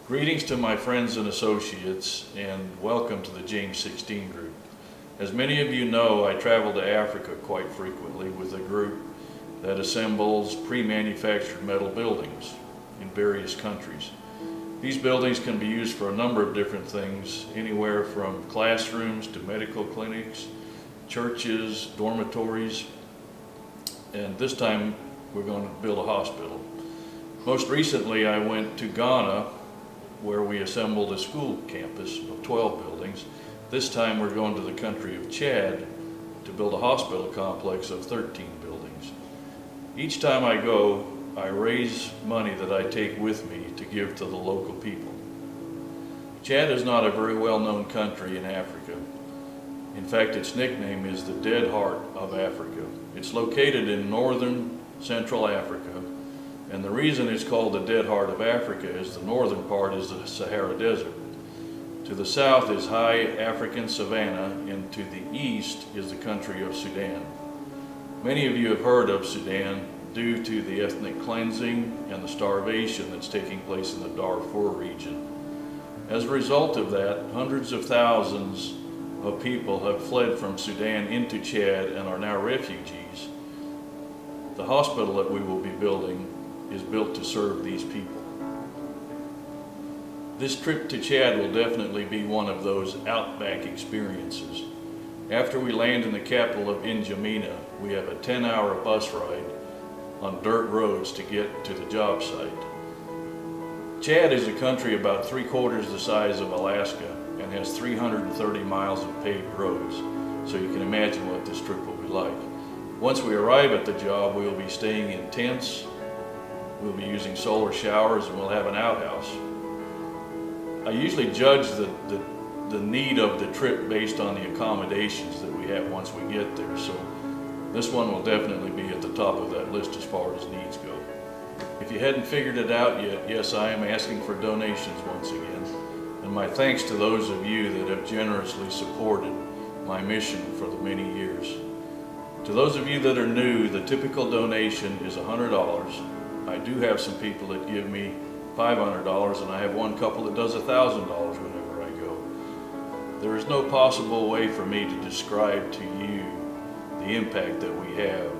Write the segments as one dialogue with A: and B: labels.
A: Greetings to my friends and associates, and welcome to the James 16 group. As many of you know, I travel to Africa quite frequently with a group that assembles pre-manufactured metal buildings in various countries. These buildings can be used for a number of different things, anywhere from classrooms to medical clinics, churches, dormitories, and this time we're going to build a hospital. Most recently I went to Ghana, where we assembled a school campus of 12 buildings. This time we're going to the country of Chad to build a hospital complex of 13 buildings. Each time I go, I raise money that I take with me to give to the local people. Chad is not a very well-known country in Africa. In fact, its nickname is the Dead Heart of Africa. It's located in northern Central Africa, and the reason it's called the Dead Heart of Africa is the northern part is the Sahara Desert. To the south is high African savanna, and to the east is the country of Sudan. Many of you have heard of Sudan due to the ethnic cleansing and the starvation that's taking place in the Darfur region. As a result of that, hundreds of thousands of people have fled from Sudan into Chad and are now refugees. The hospital that we will be building is built to serve these people. This trip to Chad will definitely be one of those outback experiences. After we land in the capital of N'Djamena, we have a 10-hour bus ride on dirt roads to get to the job site. Chad is a country about 3/4 the size of Alaska and has 330 miles of paved roads, so you can imagine what this trip will be like. Once we arrive at the job, we will be staying in tents, we'll be using solar showers, and we'll have an outhouse. I usually judge the need of the trip based on the accommodations that we have once we get there, so this one will definitely be at the top of that list as far as needs go. If you hadn't figured it out yet, yes, I am asking for donations once again, and my thanks to those of you that have generously supported my mission for the many years. To those of you that are new, the typical donation is $100. I do have some people that give me $500, and I have one couple that does $1,000 whenever I go. There is no possible way for me to describe to you the impact that we have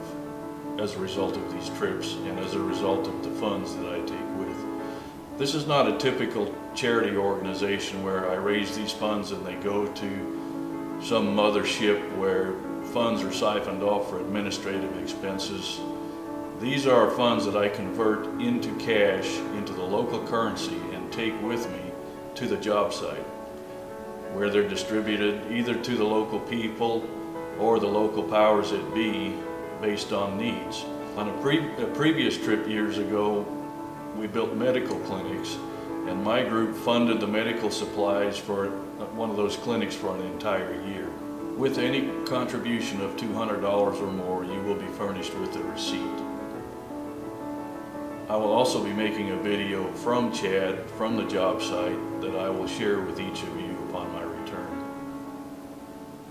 A: as a result of these trips and as a result of the funds that I take with. This is not a typical charity organization where I raise these funds and they go to some mothership where funds are siphoned off for administrative expenses. These are funds that I convert into cash, into the local currency, and take with me to the job site, where they're distributed either to the local people or the local powers that be based on needs. On a previous trip years ago, we built medical clinics, and my group funded the medical supplies for one of those clinics for an entire year. With any contribution of $200 or more, you will be furnished with a receipt. I will also be making a video from Chad, from the job site, that I will share with each of you upon my return.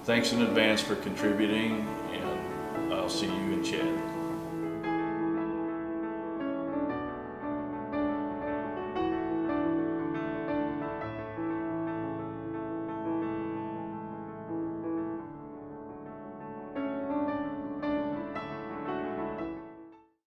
A: Thanks in advance for contributing, and I'll see you in Chad.